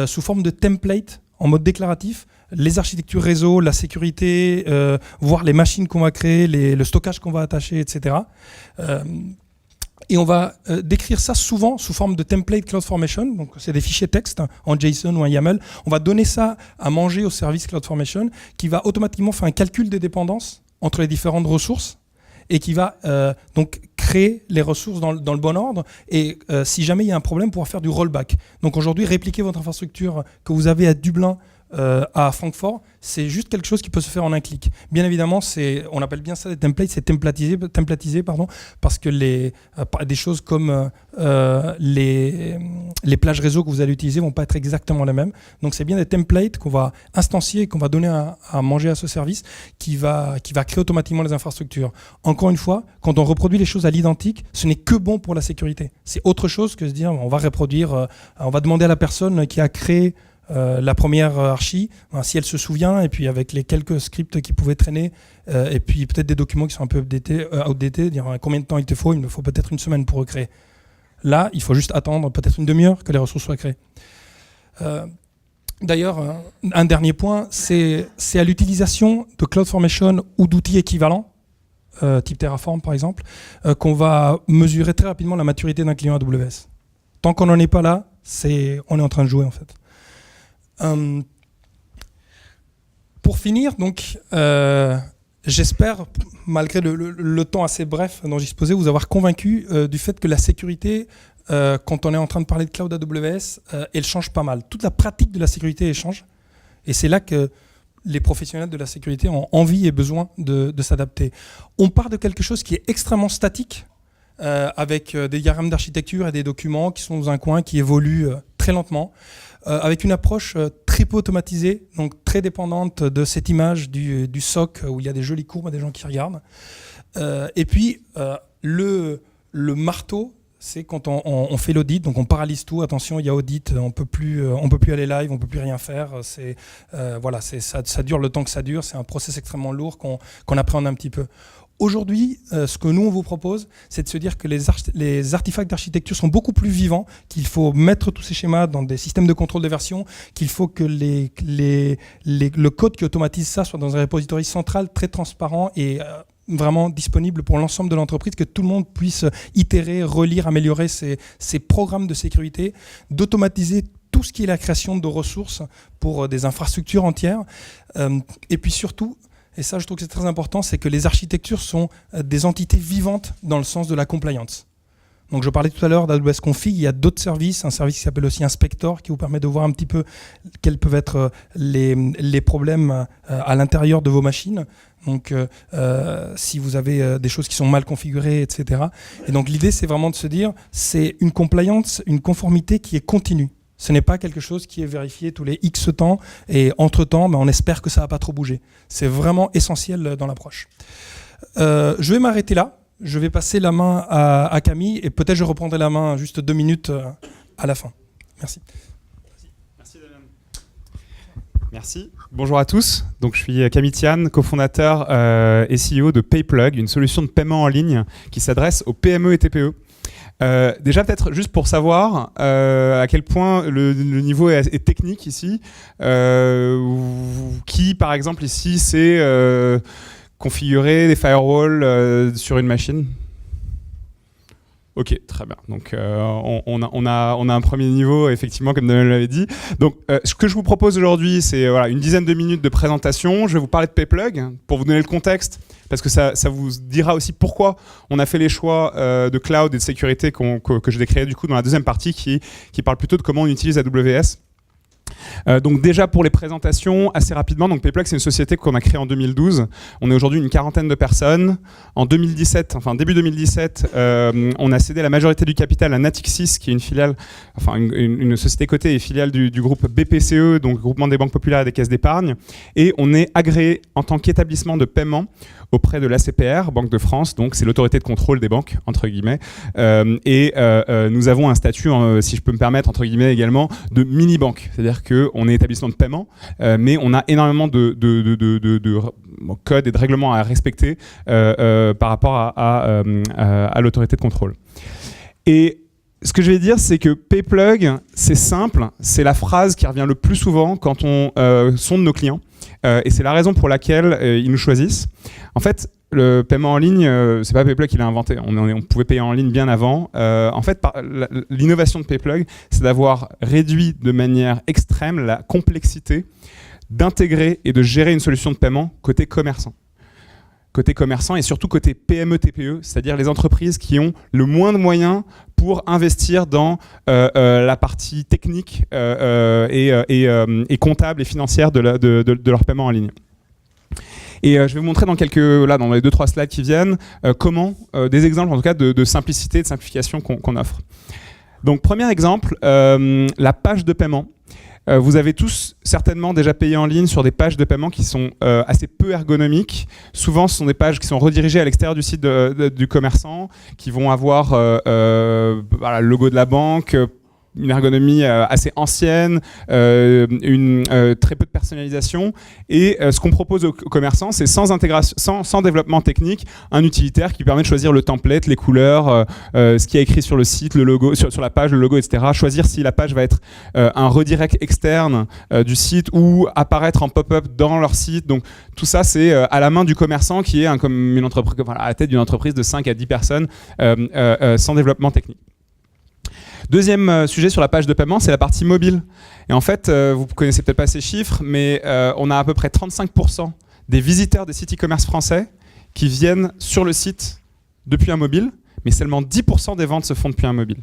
sous forme de template, en mode déclaratif, les architectures réseau, la sécurité, voire les machines qu'on va créer, le stockage qu'on va attacher, etc. Et on va décrire ça souvent sous forme de template CloudFormation. Donc, c'est des fichiers texte en JSON ou en YAML. On va donner ça à manger au service CloudFormation qui va automatiquement faire un calcul des dépendances entre les différentes ressources et qui va donc créer les ressources dans le bon ordre. Et si jamais il y a un problème, pouvoir faire du rollback. Donc aujourd'hui, répliquer votre infrastructure que vous avez à Dublin, à Francfort, c'est juste quelque chose qui peut se faire en un clic. Bien évidemment, on appelle bien ça des templates, c'est templatisé, parce que des choses comme les plages réseau que vous allez utiliser vont pas être exactement les mêmes. Donc c'est bien des templates qu'on va instancier, qu'on va donner à manger à ce service, qui va créer automatiquement les infrastructures. Encore une fois, quand on reproduit les choses à l'identique, ce n'est que bon pour la sécurité. C'est autre chose que se dire, on va reproduire, on va demander à la personne qui a créé la première archi, si elle se souvient, et puis avec les quelques scripts qui pouvaient traîner, et puis peut-être des documents qui sont un peu outdated, dire combien de temps il te faut, il me faut peut-être une semaine pour recréer. Là, il faut juste attendre peut-être une demi-heure que les ressources soient créées. D'ailleurs, un dernier point, c'est à l'utilisation de CloudFormation ou d'outils équivalents, type Terraform par exemple, qu'on va mesurer très rapidement la maturité d'un client AWS. Tant qu'on n'en est pas là, on est en train de jouer en fait. Pour finir, donc, j'espère, malgré le temps assez bref dont j'y disposais, vous avoir convaincu du fait que la sécurité, quand on est en train de parler de cloud AWS, elle change pas mal. Toute la pratique de la sécurité, elle change. Et c'est là que les professionnels de la sécurité ont envie et besoin de s'adapter. On part de quelque chose qui est extrêmement statique, avec des diagrammes d'architecture et des documents qui sont dans un coin, qui évoluent très lentement, avec une approche très peu automatisée, donc très dépendante de cette image du SOC où il y a des jolies courbes, des gens qui regardent. Et puis, le marteau, c'est quand on fait l'audit, donc on paralyse tout. Attention, il y a audit, on peut plus aller live, on peut plus rien faire. Ça dure le temps que ça dure. C'est un process extrêmement lourd qu'on appréhende un petit peu. Aujourd'hui, ce que nous, on vous propose, c'est de se dire que les artefacts d'architecture sont beaucoup plus vivants, qu'il faut mettre tous ces schémas dans des systèmes de contrôle de version, qu'il faut que le code qui automatise ça soit dans un repository central très transparent et vraiment disponible pour l'ensemble de l'entreprise, que tout le monde puisse itérer, relire, améliorer ses programmes de sécurité, d'automatiser tout ce qui est la création de ressources pour des infrastructures entières. Et puis surtout, et ça je trouve que c'est très important, c'est que les architectures sont des entités vivantes dans le sens de la compliance. Donc je parlais tout à l'heure d'AWS Config, il y a d'autres services, un service qui s'appelle aussi Inspector, qui vous permet de voir un petit peu quels peuvent être les problèmes à l'intérieur de vos machines. Donc si vous avez des choses qui sont mal configurées, etc. Et donc l'idée c'est vraiment de se dire, c'est une compliance, une conformité qui est continue. Ce n'est pas quelque chose qui est vérifié tous les X temps et entre-temps, on espère que ça ne va pas trop bouger. C'est vraiment essentiel dans l'approche. Je vais m'arrêter là. Je vais passer la main à Camille et peut-être je reprendrai la main juste 2 minutes à la fin. Merci. Merci Damien. Merci. Bonjour à tous. Donc, je suis Camille Tian, cofondateur et CEO de PayPlug, une solution de paiement en ligne qui s'adresse aux PME et TPE. Déjà peut-être juste pour savoir à quel point le niveau est technique ici, qui par exemple ici sait configurer des firewalls sur une machine. Ok, très bien. Donc on a un premier niveau, effectivement, comme Damien l'avait dit. Donc ce que je vous propose aujourd'hui, c'est une dizaine de minutes de présentation. Je vais vous parler de PayPlug pour vous donner le contexte, parce que ça vous dira aussi pourquoi on a fait les choix de cloud et de sécurité que je vais créer du coup dans la deuxième partie qui parle plutôt de comment on utilise AWS. Donc déjà pour les présentations, assez rapidement, donc PayPlug c'est une société qu'on a créée en 2012. On est aujourd'hui une quarantaine de personnes. En 2017, enfin début 2017, on a cédé la majorité du capital à Natixis, qui est une filiale, enfin une société cotée et filiale du groupe BPCE, donc groupement des banques populaires et des caisses d'épargne. Et on est agréé en tant qu'établissement de paiement auprès de l'ACPR, Banque de France, donc c'est l'autorité de contrôle des banques, entre guillemets, nous avons un statut, si je peux me permettre, entre guillemets également, de mini-banque, c'est-à-dire qu'on est établissement de paiement, mais on a énormément de codes et de règlements à respecter par rapport à l'autorité de contrôle. Et ce que je vais dire, c'est que PayPlug, c'est simple, c'est la phrase qui revient le plus souvent quand on sonde nos clients, et c'est la raison pour laquelle ils nous choisissent. En fait, le paiement en ligne, c'est pas PayPlug qui l'a inventé. On pouvait payer en ligne bien avant. En fait, l'innovation de PayPlug, c'est d'avoir réduit de manière extrême la complexité d'intégrer et de gérer une solution de paiement côté commerçant. Côté commerçant et surtout côté PME-TPE, c'est-à-dire les entreprises qui ont le moins de moyens pour investir dans la partie technique et comptable et financière de leur paiement en ligne. Et je vais vous montrer dans les 2-3 slides qui viennent, comment, des exemples en tout cas de simplicité et de simplification qu'on offre. Donc premier exemple, la page de paiement. Vous avez tous certainement déjà payé en ligne sur des pages de paiement qui sont assez peu ergonomiques. Souvent, ce sont des pages qui sont redirigées à l'extérieur du site du commerçant, qui vont avoir le logo de la banque, une ergonomie assez ancienne, très peu de personnalisation. Et ce qu'on propose aux commerçants, c'est sans intégration, sans développement technique, un utilitaire qui permet de choisir le template, les couleurs, ce qui est écrit sur le site, le logo, sur la page, le logo, etc. Choisir si la page va être un redirect externe du site ou apparaître en pop-up dans leur site. Donc tout ça, c'est à la main du commerçant qui est comme une entreprise, à la tête d'une entreprise de 5 à 10 personnes sans développement technique. Deuxième sujet sur la page de paiement, c'est la partie mobile. Et en fait, vous ne connaissez peut-être pas ces chiffres, mais on a à peu près 35% des visiteurs des sites e-commerce français qui viennent sur le site depuis un mobile, mais seulement 10% des ventes se font depuis un mobile.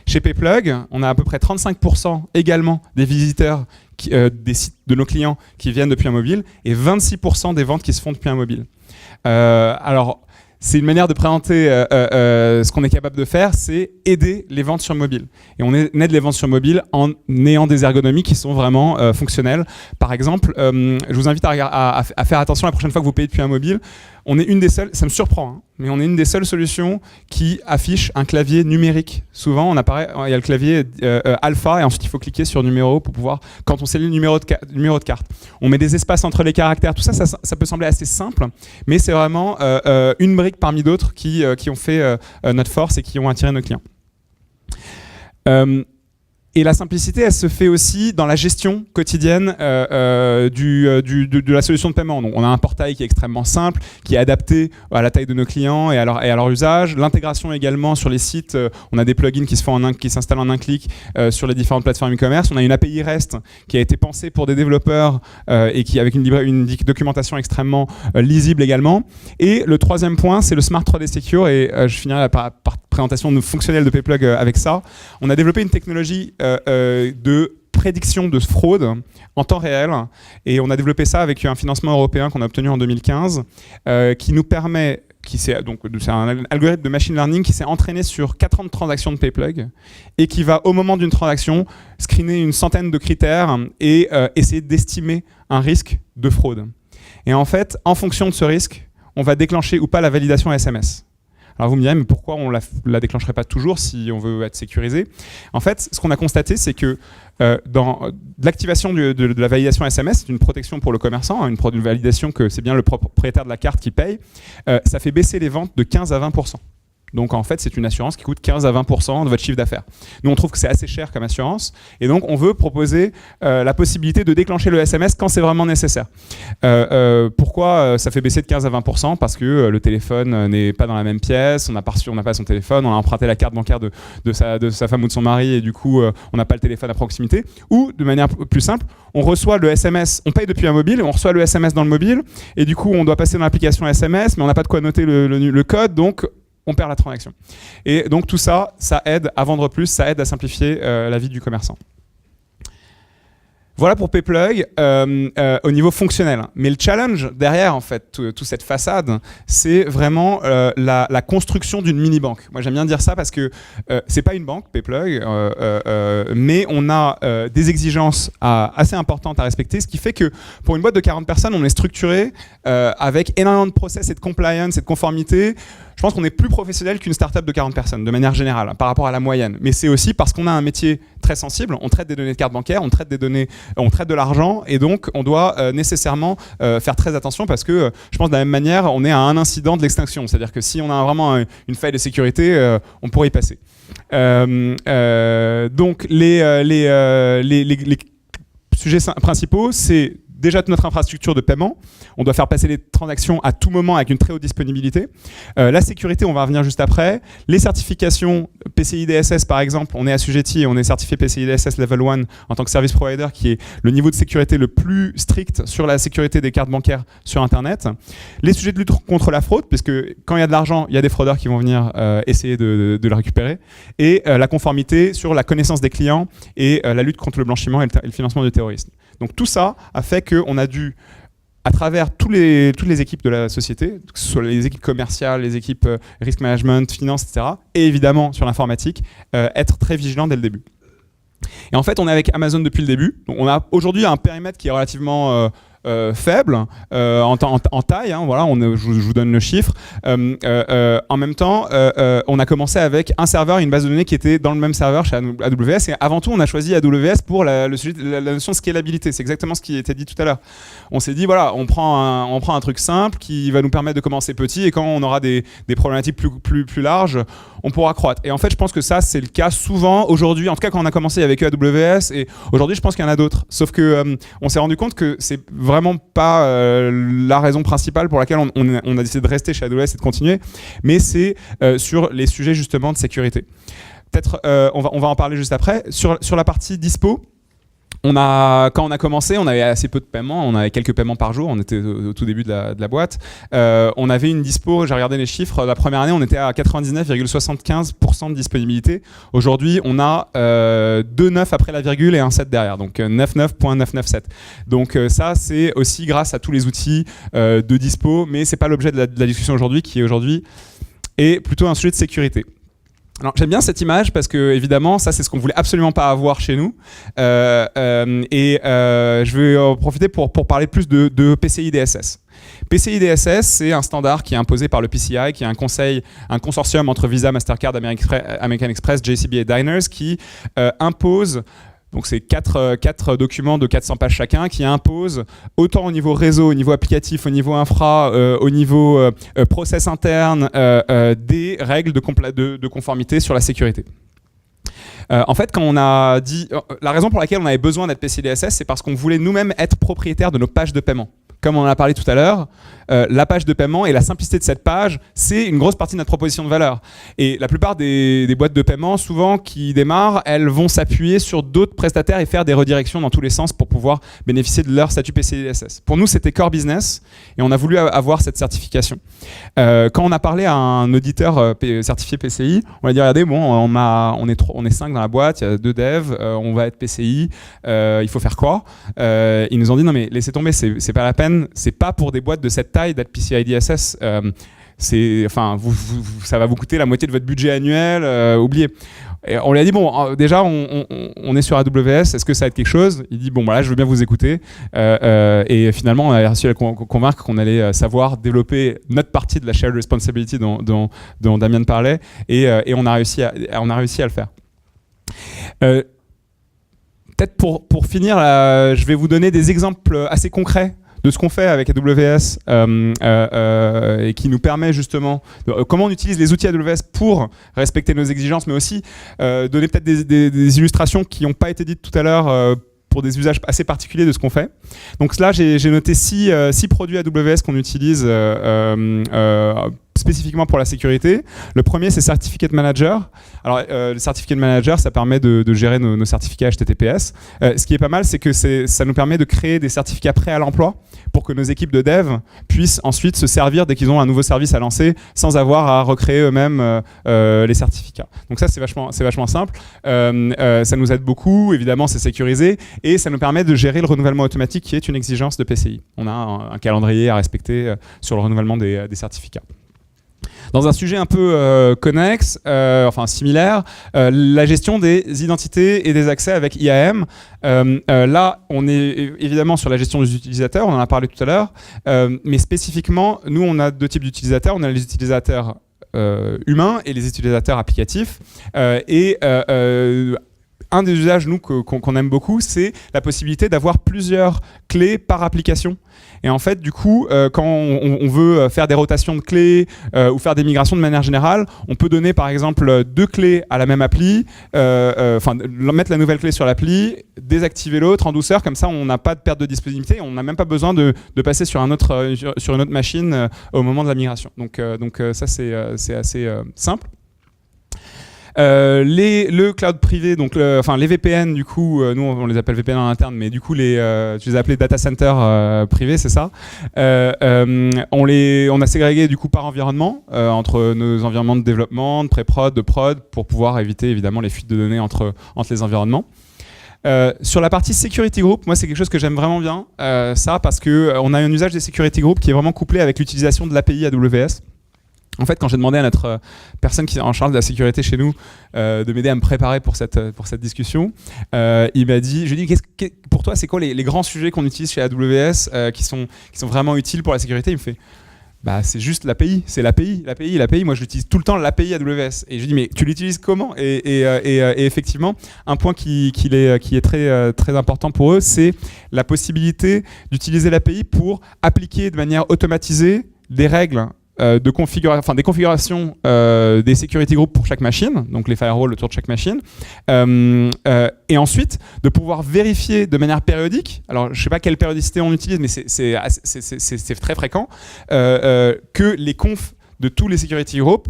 Chez PayPlug, on a à peu près 35% également des visiteurs des sites de nos clients qui viennent depuis un mobile et 26% des ventes qui se font depuis un mobile. Alors, c'est une manière de présenter ce qu'on est capable de faire, c'est aider les ventes sur mobile. Et on aide les ventes sur mobile en ayant des ergonomies qui sont vraiment fonctionnelles. Par exemple, je vous invite à faire attention la prochaine fois que vous payez depuis un mobile. On est une des seules, ça me surprend, hein, mais on est une des seules solutions qui affiche un clavier numérique. Souvent, il y a le clavier alpha et ensuite il faut cliquer sur numéro pour pouvoir, quand on sélectionne le numéro de carte. On met des espaces entre les caractères. Tout ça, ça peut sembler assez simple, mais c'est vraiment une brique parmi d'autres qui ont fait notre force et qui ont attiré nos clients. Et la simplicité, elle se fait aussi dans la gestion quotidienne de la solution de paiement. Donc, on a un portail qui est extrêmement simple, qui est adapté à la taille de nos clients et à leur usage. L'intégration également sur les sites, on a des plugins qui s'installent en un clic sur les différentes plateformes e-commerce. On a une API REST qui a été pensée pour des développeurs et qui avec une documentation extrêmement lisible également. Et le troisième point, c'est le Smart 3D Secure. Et je finirai par présentation fonctionnelle de PayPlug avec ça. On a développé une technologie de prédiction de fraude en temps réel et on a développé ça avec un financement européen qu'on a obtenu en 2015 qui nous permet, c'est un algorithme de machine learning qui s'est entraîné sur 4 ans de transactions de PayPlug et qui va au moment d'une transaction screener une centaine de critères et essayer d'estimer un risque de fraude. Et en fait, en fonction de ce risque, on va déclencher ou pas la validation SMS. Alors vous me direz, mais pourquoi on ne la déclencherait pas toujours si on veut être sécurisé? En fait, ce qu'on a constaté, c'est que dans l'activation de la validation SMS, c'est une protection pour le commerçant, une validation que c'est bien le propriétaire de la carte qui paye, ça fait baisser les ventes de 15 à 20%. Donc en fait, c'est une assurance qui coûte 15 à 20% de votre chiffre d'affaires. Nous, on trouve que c'est assez cher comme assurance. Et donc, on veut proposer la possibilité de déclencher le SMS quand c'est vraiment nécessaire. Pourquoi ça fait baisser de 15 à 20%? Parce que le téléphone n'est pas dans la même pièce, on n'a pas son téléphone, on a emprunté la carte bancaire de sa femme ou de son mari et du coup, on n'a pas le téléphone à proximité. Ou, de manière plus simple, on reçoit le SMS, on paye depuis un mobile, on reçoit le SMS dans le mobile et du coup, on doit passer dans l'application SMS, mais on n'a pas de quoi noter le code, donc on perd la transaction. Et donc tout ça, ça aide à vendre plus, ça aide à simplifier la vie du commerçant. Voilà pour Payplug au niveau fonctionnel. Mais le challenge derrière, en fait, toute cette façade, c'est vraiment la construction d'une mini-banque. Moi, j'aime bien dire ça parce que c'est pas une banque, Payplug, mais on a des exigences assez importantes à respecter, ce qui fait que pour une boîte de 40 personnes, on est structuré avec énormément de process et de compliance et de conformité. Je pense qu'on est plus professionnel qu'une startup de 40 personnes, de manière générale, par rapport à la moyenne. Mais c'est aussi parce qu'on a un métier très sensible. On traite des données de carte bancaire, on traite des données, on traite de l'argent, et donc on doit nécessairement faire très attention parce que, je pense de la même manière, on est à un incident de l'extinction. C'est-à-dire que si on a vraiment une faille de sécurité, on pourrait y passer. Donc les sujets principaux, c'est déjà notre infrastructure de paiement. On doit faire passer les transactions à tout moment avec une très haute disponibilité. La sécurité, on va revenir juste après. Les certifications PCI DSS, par exemple, on est assujetti et on est certifié PCI DSS Level 1 en tant que service provider, qui est le niveau de sécurité le plus strict sur la sécurité des cartes bancaires sur Internet. Les sujets de lutte contre la fraude, puisque quand il y a de l'argent, il y a des fraudeurs qui vont venir essayer de le récupérer. Et la conformité sur la connaissance des clients et la lutte contre le blanchiment et le financement du terrorisme. Donc tout ça a fait qu'on a dû, à travers toutes les équipes de la société, que ce soit les équipes commerciales, les équipes risk management, finance, etc., et évidemment sur l'informatique, être très vigilant dès le début. Et en fait, on est avec Amazon depuis le début. Donc, on a aujourd'hui un périmètre qui est relativement faible en taille, hein, voilà, je vous donne le chiffre. En même temps, on a commencé avec un serveur et une base de données qui étaient dans le même serveur chez AWS, et avant tout on a choisi AWS pour la notion de scalabilité. C'est exactement ce qui était dit tout à l'heure. On s'est dit voilà, on prend un truc simple qui va nous permettre de commencer petit, et quand on aura des problématiques plus larges, on pourra croître. Et en fait, je pense que ça, c'est le cas souvent aujourd'hui. En tout cas, quand on a commencé avec AWS, et aujourd'hui, je pense qu'il y en a d'autres. Sauf que on s'est rendu compte que c'est vraiment pas la raison principale pour laquelle on a décidé de rester chez AWS et de continuer, mais c'est sur les sujets justement de sécurité. Peut-être, on va en parler juste après. Sur la partie dispo, quand on a commencé, on avait assez peu de paiements, on avait quelques paiements par jour, on était au tout début de la boîte. On avait une dispo, j'ai regardé les chiffres, la première année on était à 99,75% de disponibilité. Aujourd'hui on a 2,9 après la virgule et un 7 derrière, donc 99.997. Donc ça c'est aussi grâce à tous les outils de dispo, mais c'est pas l'objet de la discussion aujourd'hui, qui aujourd'hui est plutôt un sujet de sécurité. Alors, j'aime bien cette image parce que évidemment ça c'est ce qu'on voulait absolument pas avoir chez nous, je vais en profiter pour parler plus de PCI DSS. PCI DSS, c'est un standard qui est imposé par le PCI, qui est un consortium entre Visa, Mastercard, American Express, JCB et Diners, qui impose. Donc c'est quatre documents de 400 pages chacun qui imposent autant au niveau réseau, au niveau applicatif, au niveau infra, au niveau process interne, des règles de conformité sur la sécurité. En fait, quand on a dit, la raison pour laquelle on avait besoin d'être PCI DSS, c'est parce qu'on voulait nous-mêmes être propriétaires de nos pages de paiement. Comme on en a parlé tout à l'heure, la page de paiement et la simplicité de cette page, c'est une grosse partie de notre proposition de valeur. Et la plupart des boîtes de paiement, souvent, qui démarrent, elles vont s'appuyer sur d'autres prestataires et faire des redirections dans tous les sens pour pouvoir bénéficier de leur statut PCI DSS. Pour nous, c'était core business et on a voulu avoir cette certification. Quand on a parlé à un auditeur certifié PCI, on a dit, regardez, bon, on est 5 dans la boîte, il y a 2 devs, on va être PCI, il faut faire quoi? Ils nous ont dit, non mais laissez tomber, c'est pas la peine. C'est pas pour des boîtes de cette taille d'être PCI DSS. Ça va vous coûter la moitié de votre budget annuel. Oubliez. Et on lui a dit bon, déjà on est sur AWS. Est-ce que ça va être quelque chose? Il dit bon, voilà, je veux bien vous écouter. Et finalement, on a réussi à le convaincre qu'on allait savoir développer notre partie de la shared responsibility dont Damien parlait, et on a réussi à le faire. Peut-être pour finir, je vais vous donner des exemples assez concrets de ce qu'on fait avec AWS et qui nous permet justement comment on utilise les outils AWS pour respecter nos exigences, mais aussi donner peut-être des illustrations qui n'ont pas été dites tout à l'heure pour des usages assez particuliers de ce qu'on fait. Donc là, j'ai noté 6 produits AWS qu'on utilise spécifiquement pour la sécurité. Le premier, c'est Certificate Manager. Alors, le Certificate Manager, ça permet de gérer nos certificats HTTPS. Ce qui est pas mal, c'est que ça nous permet de créer des certificats prêts à l'emploi pour que nos équipes de dev puissent ensuite se servir dès qu'ils ont un nouveau service à lancer sans avoir à recréer eux-mêmes les certificats. Donc ça, c'est vachement simple. Ça nous aide beaucoup. Évidemment, c'est sécurisé et ça nous permet de gérer le renouvellement automatique qui est une exigence de PCI. On a un calendrier à respecter sur le renouvellement des certificats. Dans un sujet un peu connexe, enfin similaire, la gestion des identités et des accès avec IAM. Là, on est évidemment sur la gestion des utilisateurs, on en a parlé tout à l'heure, mais spécifiquement, nous, on a deux types d'utilisateurs. On a les utilisateurs humains et les utilisateurs applicatifs. Un des usages, nous, qu'on aime beaucoup, c'est la possibilité d'avoir plusieurs clés par application. Et en fait, du coup, quand on veut faire des rotations de clés ou faire des migrations de manière générale, on peut donner, par exemple, 2 clés à la même appli, mettre la nouvelle clé sur l'appli, désactiver l'autre en douceur, comme ça, on n'a pas de perte de disponibilité, on n'a même pas besoin de passer sur une autre machine au moment de la migration. Donc ça, c'est assez simple. Le cloud privé, donc les VPN, du coup, nous on les appelle VPN en interne, mais du coup tu les as appelés data center privés, c'est ça. On a ségrégé du coup par environnement entre nos environnements de développement, de pré-prod, de prod, pour pouvoir éviter évidemment les fuites de données entre les environnements. Sur la partie security group, moi c'est quelque chose que j'aime vraiment bien, parce que on a un usage des security group qui est vraiment couplé avec l'utilisation de l'API AWS. En fait, quand j'ai demandé à notre personne qui est en charge de la sécurité chez nous de m'aider à me préparer pour cette discussion, il m'a dit, je lui ai dit, pour toi, c'est quoi les grands sujets qu'on utilise chez AWS qui sont vraiment utiles pour la sécurité? Il me fait, c'est juste l'API, c'est l'API. Moi, je l'utilise tout le temps, l'API AWS. Et je lui dis, mais tu l'utilises comment? Et effectivement, un point qui est très, très important pour eux, c'est la possibilité d'utiliser l'API pour appliquer de manière automatisée des règles des configurations des security groups pour chaque machine, donc les firewalls autour de chaque machine, et ensuite de pouvoir vérifier de manière périodique, alors je ne sais pas quelle périodicité on utilise, mais c'est très fréquent, que les confs de tous les security groups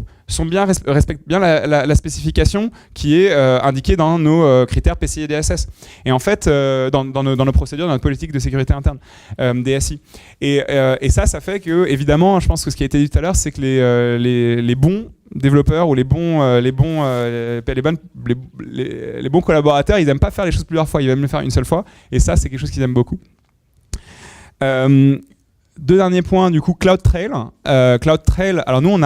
respectent bien la spécification qui est indiquée dans nos critères PCI et DSS. Et en fait, dans nos procédures, dans notre politique de sécurité interne, DSI. Et ça fait que, évidemment, je pense que ce qui a été dit tout à l'heure, c'est que les bons développeurs ou les bons collaborateurs, ils n'aiment pas faire les choses plusieurs fois, ils aiment le faire une seule fois. Et ça, c'est quelque chose qu'ils aiment beaucoup. 2 derniers points, du coup, CloudTrail. CloudTrail, alors nous, on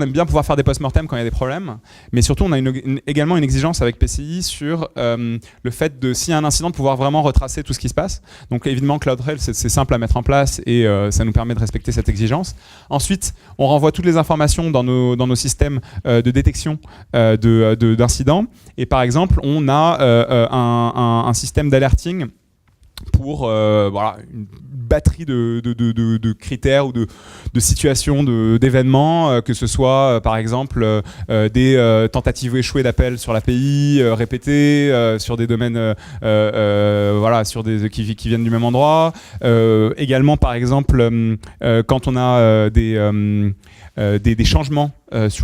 aime bien pouvoir faire des post-mortem quand il y a des problèmes, mais surtout, on a également une exigence avec PCI sur le fait de, s'il y a un incident, de pouvoir vraiment retracer tout ce qui se passe. Donc évidemment, CloudTrail, c'est simple à mettre en place et ça nous permet de respecter cette exigence. Ensuite, on renvoie toutes les informations dans nos systèmes de détection d'incidents. Et par exemple, on a un système d'alerting pour une batterie de critères ou de situations, d'événements, que ce soit par exemple des tentatives échouées d'appel sur l'API, répétées, sur des domaines qui viennent du même endroit. Également par exemple quand on a des changements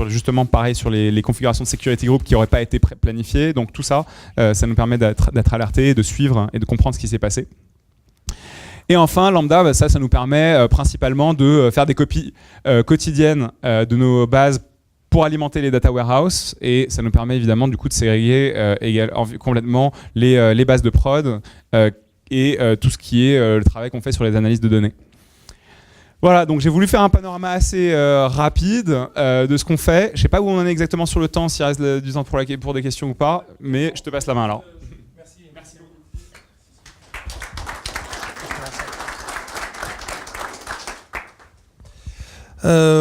justement pareil sur les configurations de security group qui n'auraient pas été planifiées. Donc tout ça, ça nous permet d'être alertés, de suivre et de comprendre ce qui s'est passé. Et enfin, Lambda, ça nous permet principalement de faire des copies quotidiennes de nos bases pour alimenter les data warehouse, et ça nous permet évidemment du coup de ségréguer complètement les bases de prod et tout ce qui est le travail qu'on fait sur les analyses de données. Voilà, donc j'ai voulu faire un panorama assez rapide de ce qu'on fait. Je ne sais pas où on en est exactement sur le temps, s'il reste du temps pour des questions ou pas, mais je te passe la main alors. Merci beaucoup.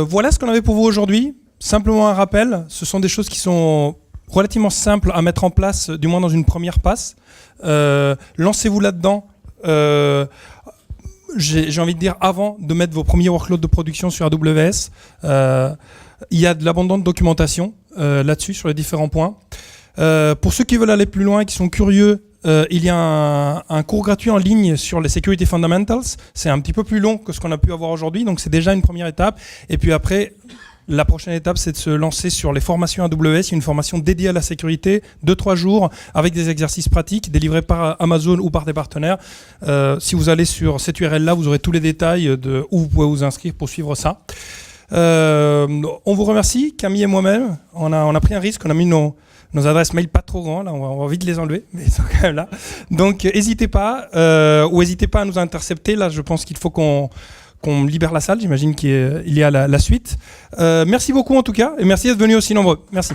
Voilà ce qu'on avait pour vous aujourd'hui. Simplement un rappel, ce sont des choses qui sont relativement simples à mettre en place, du moins dans une première passe. Lancez-vous là-dedans. J'ai envie de dire avant de mettre vos premiers workloads de production sur AWS. Il y a de l'abondante documentation là-dessus, sur les différents points. Pour ceux qui veulent aller plus loin et qui sont curieux, il y a un cours gratuit en ligne sur les Security Fundamentals. C'est un petit peu plus long que ce qu'on a pu avoir aujourd'hui, donc c'est déjà une première étape. Et puis après, la prochaine étape, c'est de se lancer sur les formations AWS. Il y a une formation dédiée à la sécurité, 2-3 jours, avec des exercices pratiques délivrés par Amazon ou par des partenaires. Si vous allez sur cette URL-là, vous aurez tous les détails de où vous pouvez vous inscrire pour suivre ça. On vous remercie, Camille et moi-même. On a pris un risque, on a mis nos adresses mail pas trop grandes, là, on va vite les enlever, mais ils sont quand même là. Donc n'hésitez pas, ou n'hésitez pas à nous intercepter. Là, je pense qu'il faut qu'on libère la salle. J'imagine qu'il y a la suite. Merci beaucoup en tout cas, et merci d'être venus aussi nombreux. Merci.